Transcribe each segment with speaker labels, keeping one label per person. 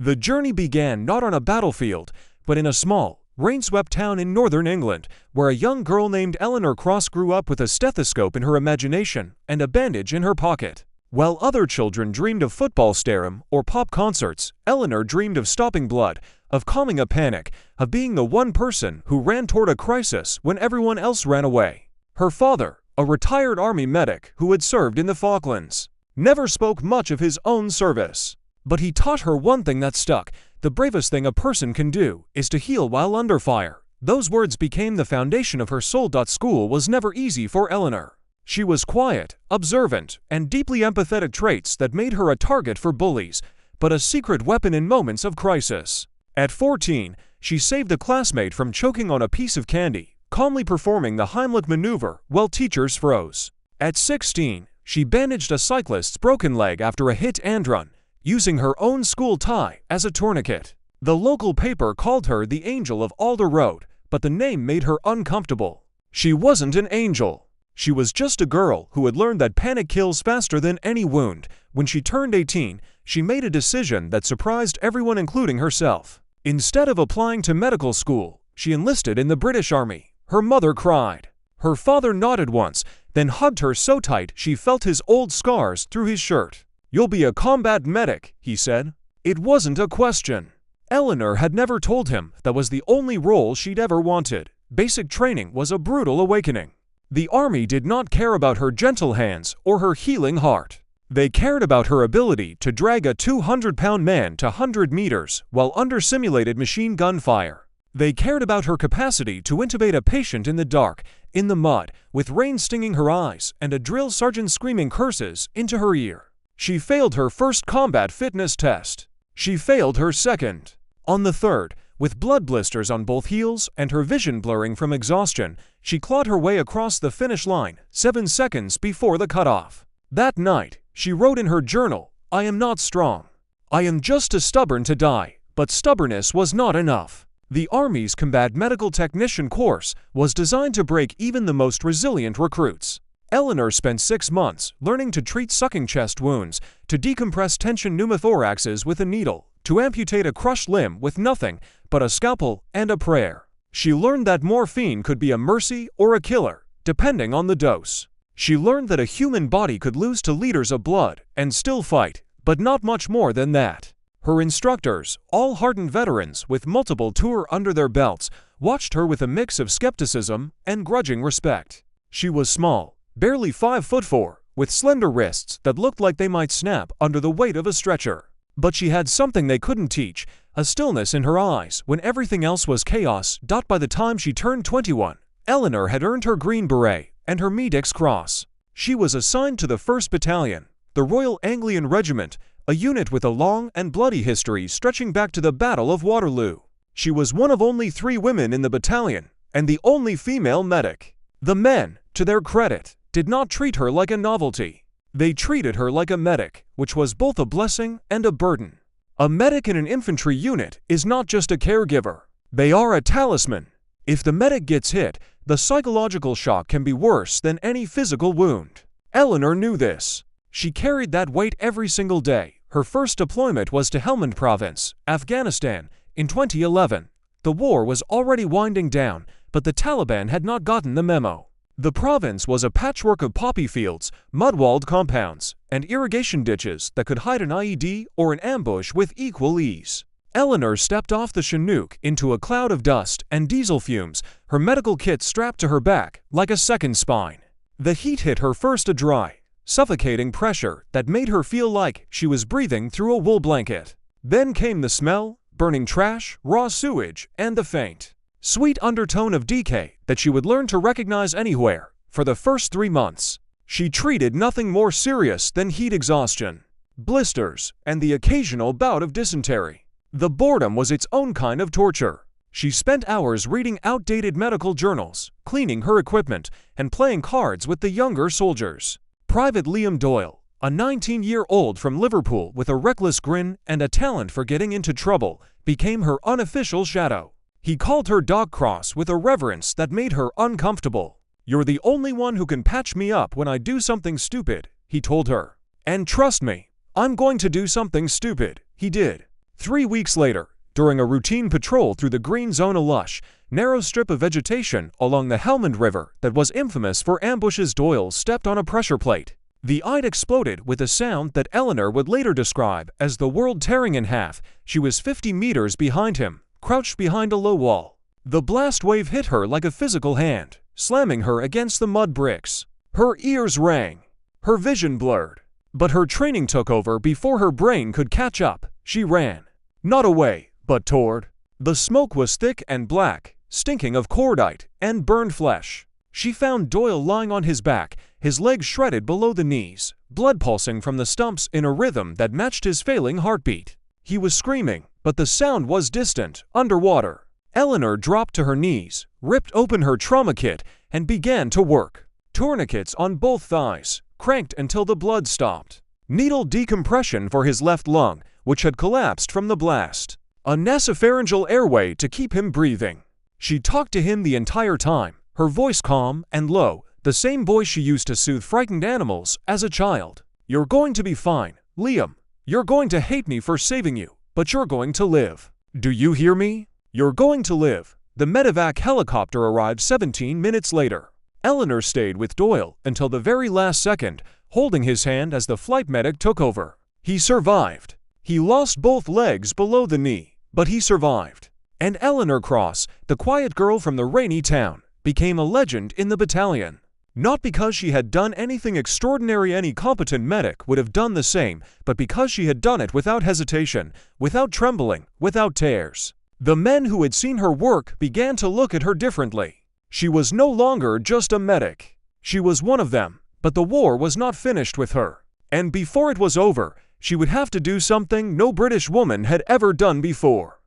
Speaker 1: The journey began not on a battlefield, but in a small, rain-swept town in northern England, where a young girl named Eleanor Cross grew up with a stethoscope in her imagination and a bandage in her pocket. While other children dreamed of football stadium or pop concerts, Eleanor dreamed of stopping blood, of calming a panic, of being the one person who ran toward a crisis when everyone else ran away. Her father, a retired army medic who had served in the Falklands, never spoke much of his own service. But he taught her one thing that stuck: the bravest thing a person can do is to heal while under fire. Those words became the foundation of her soul. School was never easy for Eleanor. She was quiet, observant, and deeply empathetic, traits that made her a target for bullies, but a secret weapon in moments of crisis. At 14, she saved a classmate from choking on a piece of candy, calmly performing the Heimlich maneuver while teachers froze. At 16, she bandaged a cyclist's broken leg after a hit and run, using her own school tie as a tourniquet. The local paper called her the Angel of Alder Road, but the name made her uncomfortable. She wasn't an angel. She was just a girl who had learned that panic kills faster than any wound. When she turned 18, she made a decision that surprised everyone, including herself. Instead of applying to medical school, she enlisted in the British Army. Her mother cried. Her father nodded once, then hugged her so tight she felt his old scars through his shirt. "You'll be a combat medic," he said. It wasn't a question. Eleanor had never told him that was the only role she'd ever wanted. Basic training was a brutal awakening. The army did not care about her gentle hands or her healing heart. They cared about her ability to drag a 200-pound man to 100 meters while under simulated machine gun fire. They cared about her capacity to intubate a patient in the dark, in the mud, with rain stinging her eyes and a drill sergeant screaming curses into her ear. She failed her first combat fitness test. She failed her second. On the third, with blood blisters on both heels and her vision blurring from exhaustion, she clawed her way across the finish line 7 seconds before the cutoff. That night, she wrote in her journal, "I am not strong. I am just too stubborn to die." But stubbornness was not enough. The Army's Combat Medical Technician course was designed to break even the most resilient recruits. Eleanor spent 6 months learning to treat sucking chest wounds, to decompress tension pneumothoraxes with a needle, to amputate a crushed limb with nothing but a scalpel and a prayer. She learned that morphine could be a mercy or a killer, depending on the dose. She learned that a human body could lose to liters of blood and still fight, but not much more than that. Her instructors, all hardened veterans with multiple tours under their belts, watched her with a mix of skepticism and grudging respect. She was small, barely 5'4", with slender wrists that looked like they might snap under the weight of a stretcher. But she had something they couldn't teach, a stillness in her eyes when everything else was chaos. By the time she turned 21, Eleanor had earned her Green Beret and her Medic's Cross. She was assigned to the 1st Battalion, the Royal Anglian Regiment, a unit with a long and bloody history stretching back to the Battle of Waterloo. She was one of only 3 women in the battalion, and the only female medic. The men, to their credit, did not treat her like a novelty. They treated her like a medic, which was both a blessing and a burden. A medic in an infantry unit is not just a caregiver. They are a talisman. If the medic gets hit, the psychological shock can be worse than any physical wound. Eleanor knew this. She carried that weight every single day. Her first deployment was to Helmand Province, Afghanistan, in 2011. The war was already winding down, but the Taliban had not gotten the memo. The province was a patchwork of poppy fields, mud-walled compounds, and irrigation ditches that could hide an IED or an ambush with equal ease. Eleanor stepped off the Chinook into a cloud of dust and diesel fumes, her medical kit strapped to her back like a second spine. The heat hit her first, a dry, suffocating pressure that made her feel like she was breathing through a wool blanket. Then came the smell, burning trash, raw sewage, and the faint, sweet undertone of decay that she would learn to recognize anywhere. For the first 3 months, she treated nothing more serious than heat exhaustion, blisters, and the occasional bout of dysentery. The boredom was its own kind of torture. She spent hours reading outdated medical journals, cleaning her equipment, and playing cards with the younger soldiers. Private Liam Doyle, a 19-year-old from Liverpool with a reckless grin and a talent for getting into trouble, became her unofficial shadow. He called her Doc Cross with a reverence that made her uncomfortable. "You're the only one who can patch me up when I do something stupid," he told her. And trust me, I'm going to do something stupid. He did. 3 weeks later, during a routine patrol through the green zone, a lush, narrow strip of vegetation along the Helmand River that was infamous for ambushes, Doyle stepped on a pressure plate. The eye exploded with a sound that Eleanor would later describe as the world tearing in half. She was 50 meters behind him, crouched behind a low wall. The blast wave hit her like a physical hand, slamming her against the mud bricks. Her ears rang. Her vision blurred. But her training took over before her brain could catch up. She ran. Not away, but toward. The smoke was thick and black, stinking of cordite and burned flesh. She found Doyle lying on his back, his legs shredded below the knees, blood pulsing from the stumps in a rhythm that matched his failing heartbeat. He was screaming, but the sound was distant, underwater. Eleanor dropped to her knees, ripped open her trauma kit, and began to work. Tourniquets on both thighs, cranked until the blood stopped. Needle decompression for his left lung, which had collapsed from the blast. A nasopharyngeal airway to keep him breathing. She talked to him the entire time, her voice calm and low, the same voice she used to soothe frightened animals as a child. "You're going to be fine, Liam. You're going to hate me for saving you, but you're going to live. Do you hear me? You're going to live." The medevac helicopter arrived 17 minutes later. Eleanor stayed with Doyle until the very last second, holding his hand as the flight medic took over. He survived. He lost both legs below the knee, but he survived. And Eleanor Cross, the quiet girl from the rainy town, became a legend in the battalion. Not because she had done anything extraordinary, any competent medic would have done the same, but because she had done it without hesitation, without trembling, without tears. The men who had seen her work began to look at her differently. She was no longer just a medic. She was one of them, but the war was not finished with her. And before it was over, she would have to do something no British woman had ever done before.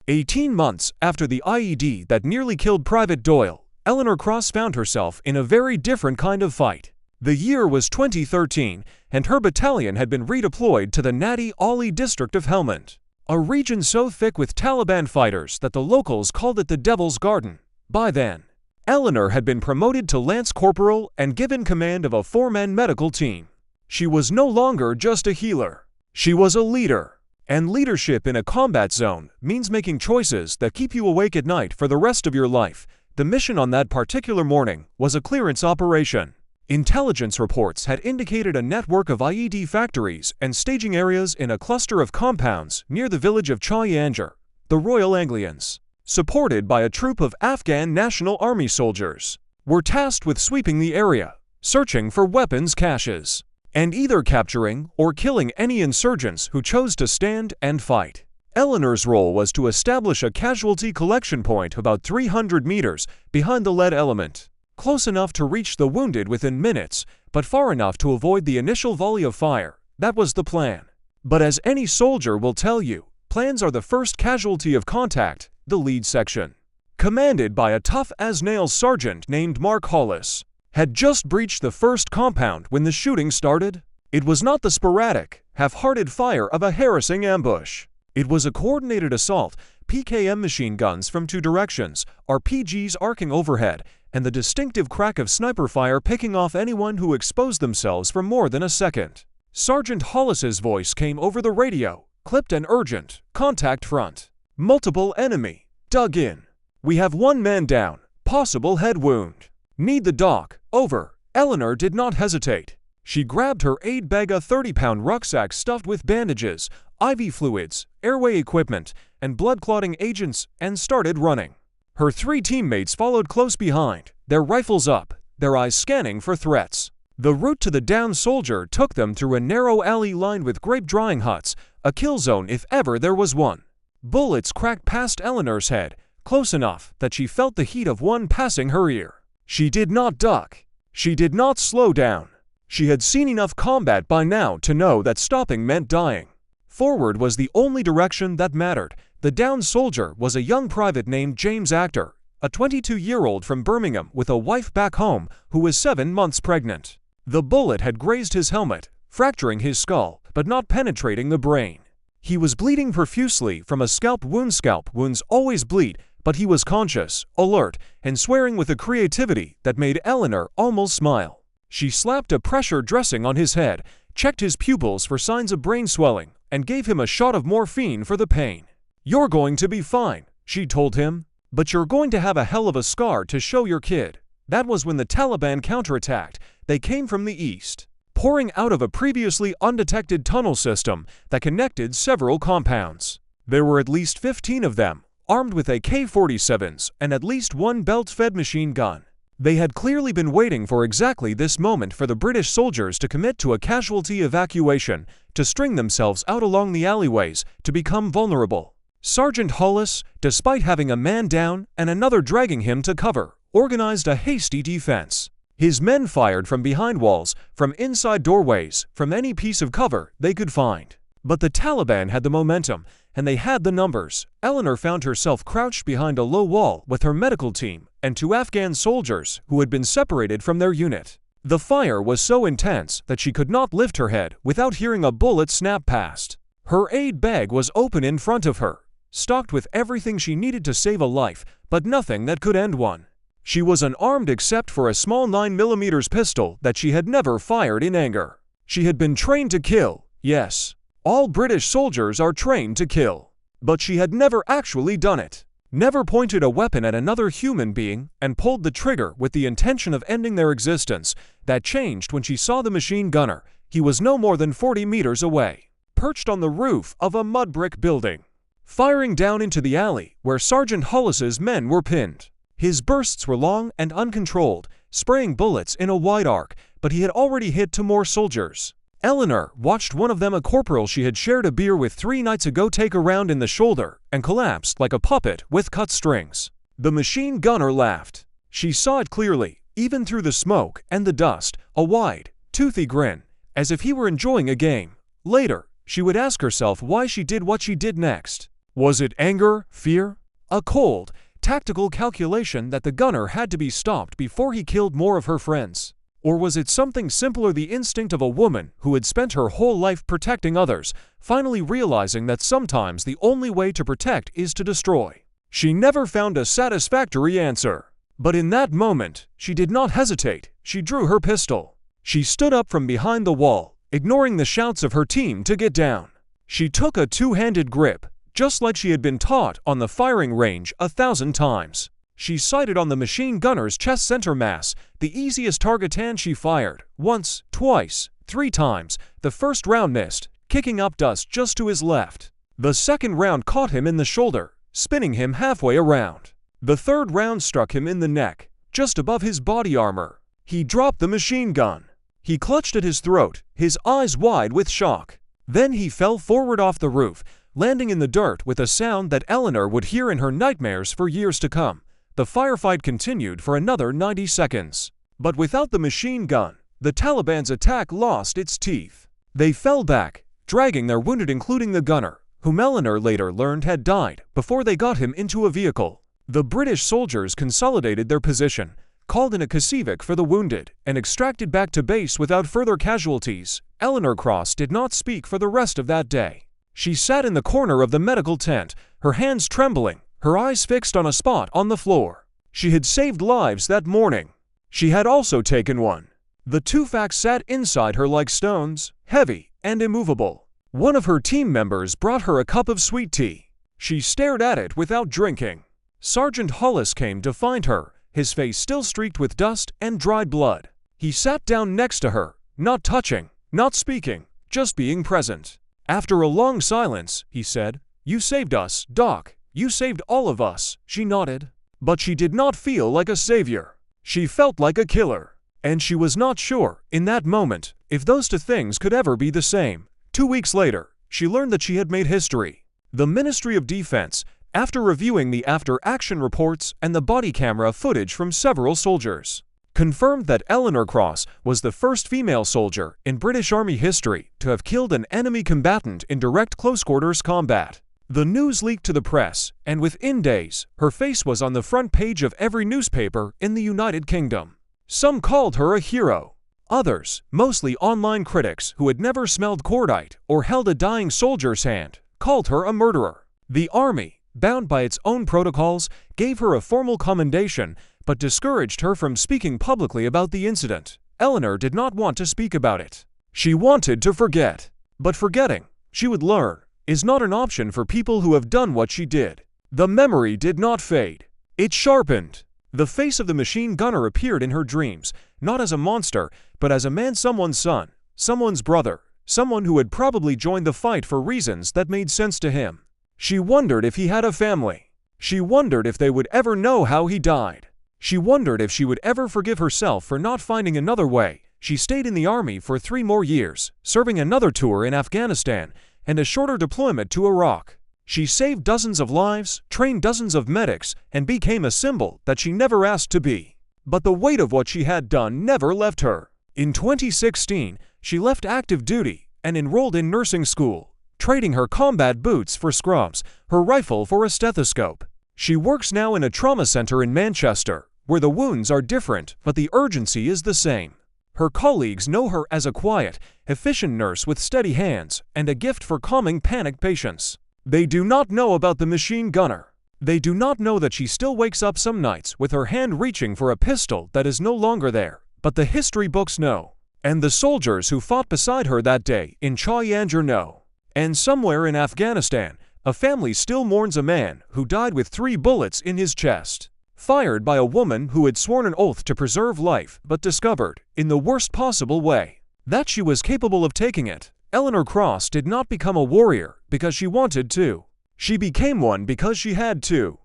Speaker 1: 18 months after the IED that nearly killed Private Doyle, Eleanor Cross found herself in a very different kind of fight. The year was 2013, and her battalion had been redeployed to the Nadi Ali district of Helmand, a region so thick with Taliban fighters that the locals called it the Devil's Garden. By then, Eleanor had been promoted to Lance Corporal and given command of a 4-man medical team. She was no longer just a healer. She was a leader. And leadership in a combat zone means making choices that keep you awake at night for the rest of your life. The mission on that particular morning was a clearance operation. Intelligence reports had indicated a network of IED factories and staging areas in a cluster of compounds near the village of Chauyangar. The Royal Anglians, supported by a troop of Afghan National Army soldiers, were tasked with sweeping the area, searching for weapons caches, and either capturing or killing any insurgents who chose to stand and fight. Eleanor's role was to establish a casualty collection point about 300 meters behind the lead element, close enough to reach the wounded within minutes, but far enough to avoid the initial volley of fire. That was the plan. But as any soldier will tell you, plans are the first casualty of contact. The lead section, commanded by a tough-as-nails sergeant named Mark Hollis, had just breached the first compound when the shooting started. It was not the sporadic, half-hearted fire of a harassing ambush. It was a coordinated assault, PKM machine guns from 2 directions, RPGs arcing overhead, and the distinctive crack of sniper fire picking off anyone who exposed themselves for more than a second. Sergeant Hollis's voice came over the radio, clipped and urgent. "Contact front. Multiple enemy. Dug in. We have 1 man down. Possible head wound. Need the doc. Over." Eleanor did not hesitate. She grabbed her aid bag, a 30-pound rucksack stuffed with bandages, IV fluids, airway equipment, and blood-clotting agents, and started running. Her 3 teammates followed close behind, their rifles up, their eyes scanning for threats. The route to the downed soldier took them through a narrow alley lined with grape-drying huts, a kill zone if ever there was one. Bullets cracked past Eleanor's head, close enough that she felt the heat of one passing her ear. She did not duck. She did not slow down. She had seen enough combat by now to know that stopping meant dying. Forward was the only direction that mattered. The downed soldier was a young private named James Actor, a 22-year-old from Birmingham with a wife back home who was 7 months pregnant. The bullet had grazed his helmet, fracturing his skull, but not penetrating the brain. He was bleeding profusely from a scalp wound. Scalp wounds always bleed, but he was conscious, alert, and swearing with a creativity that made Eleanor almost smile. She slapped a pressure dressing on his head, checked his pupils for signs of brain swelling, and gave him a shot of morphine for the pain. "You're going to be fine," she told him, "but you're going to have a hell of a scar to show your kid." That was when the Taliban counterattacked. They came from the east, pouring out of a previously undetected tunnel system that connected several compounds. There were at least 15 of them, armed with AK-47s and at least one belt-fed machine gun. They had clearly been waiting for exactly this moment for the British soldiers to commit to a casualty evacuation, to string themselves out along the alleyways, to become vulnerable. Sergeant Hollis, despite having a man down and another dragging him to cover, organized a hasty defense. His men fired from behind walls, from inside doorways, from any piece of cover they could find. But the Taliban had the momentum, and they had the numbers. Eleanor found herself crouched behind a low wall with her medical team and 2 Afghan soldiers who had been separated from their unit. The fire was so intense that she could not lift her head without hearing a bullet snap past. Her aid bag was open in front of her, stocked with everything she needed to save a life, but nothing that could end one. She was unarmed except for a small 9mm pistol that she had never fired in anger. She had been trained to kill, yes. All British soldiers are trained to kill. But she had never actually done it. Never pointed a weapon at another human being and pulled the trigger with the intention of ending their existence. That changed when she saw the machine gunner. He was no more than 40 meters away, perched on the roof of a mud brick building, firing down into the alley where Sergeant Hollis's men were pinned. His bursts were long and uncontrolled, spraying bullets in a wide arc, but he had already hit 2 more soldiers. Eleanor watched one of them, a corporal she had shared a beer with 3 nights ago, take a round in the shoulder and collapsed like a puppet with cut strings. The machine gunner laughed. She saw it clearly, even through the smoke and the dust, a wide, toothy grin, as if he were enjoying a game. Later, she would ask herself why she did what she did next. Was it anger, fear? A cold, tactical calculation that the gunner had to be stopped before he killed more of her friends? Or was it something simpler, the instinct of a woman who had spent her whole life protecting others, finally realizing that sometimes the only way to protect is to destroy? She never found a satisfactory answer. But in that moment, she did not hesitate. She drew her pistol. She stood up from behind the wall, ignoring the shouts of her team to get down. She took a 2-handed grip, just like she had been taught on the firing range 1,000 times. She sighted on the machine gunner's chest center mass, the easiest target, and she fired. Once, twice, 3 times. The first round missed, kicking up dust just to his left. The second round caught him in the shoulder, spinning him halfway around. The third round struck him in the neck, just above his body armor. He dropped the machine gun. He clutched at his throat, his eyes wide with shock. Then he fell forward off the roof, landing in the dirt with a sound that Eleanor would hear in her nightmares for years to come. The firefight continued for another 90 seconds. But without the machine gun, the Taliban's attack lost its teeth. They fell back, dragging their wounded, including the gunner, whom Eleanor later learned had died before they got him into a vehicle. The British soldiers consolidated their position, called in a Kasivic for the wounded, and extracted back to base without further casualties. Eleanor Cross did not speak for the rest of that day. She sat in the corner of the medical tent, her hands trembling, her eyes fixed on a spot on the floor. She had saved lives that morning. She had also taken one. The 2 facts sat inside her like stones, heavy and immovable. One of her team members brought her a cup of sweet tea. She stared at it without drinking. Sergeant Hollis came to find her, his face still streaked with dust and dried blood. He sat down next to her, not touching, not speaking, just being present. After a long silence, he said, "You saved us, Doc. You saved all of us." She nodded. But she did not feel like a savior. She felt like a killer. And she was not sure, in that moment, if those 2 things could ever be the same. 2 weeks later, she learned that she had made history. The Ministry of Defense, after reviewing the after-action reports and the body camera footage from several soldiers, confirmed that Eleanor Cross was the first female soldier in British Army history to have killed an enemy combatant in direct close-quarters combat. The news leaked to the press, and within days, her face was on the front page of every newspaper in the United Kingdom. Some called her a hero. Others, mostly online critics who had never smelled cordite or held a dying soldier's hand, called her a murderer. The army, bound by its own protocols, gave her a formal commendation, but discouraged her from speaking publicly about the incident. Eleanor did not want to speak about it. She wanted to forget. But forgetting, she would learn, is not an option for people who have done what she did. The memory did not fade. It sharpened. The face of the machine gunner appeared in her dreams, not as a monster, but as a man, someone's son, someone's brother, someone who had probably joined the fight for reasons that made sense to him. She wondered if he had a family. She wondered if they would ever know how he died. She wondered if she would ever forgive herself for not finding another way. She stayed in the army for 3 more years, serving another tour in Afghanistan and a shorter deployment to Iraq. She saved dozens of lives, trained dozens of medics, and became a symbol that she never asked to be. But the weight of what she had done never left her. In 2016, she left active duty and enrolled in nursing school, trading her combat boots for scrubs, her rifle for a stethoscope. She works now in a trauma center in Manchester, where the wounds are different, but the urgency is the same. Her colleagues know her as a quiet, efficient nurse with steady hands and a gift for calming panicked patients. They do not know about the machine gunner. They do not know that she still wakes up some nights with her hand reaching for a pistol that is no longer there. But the history books know. And the soldiers who fought beside her that day in Chauyanjar know. And somewhere in Afghanistan, a family still mourns a man who died with 3 bullets in his chest, fired by a woman who had sworn an oath to preserve life but discovered, in the worst possible way, that she was capable of taking it. Eleanor Cross did not become a warrior because she wanted to. She became one because she had to.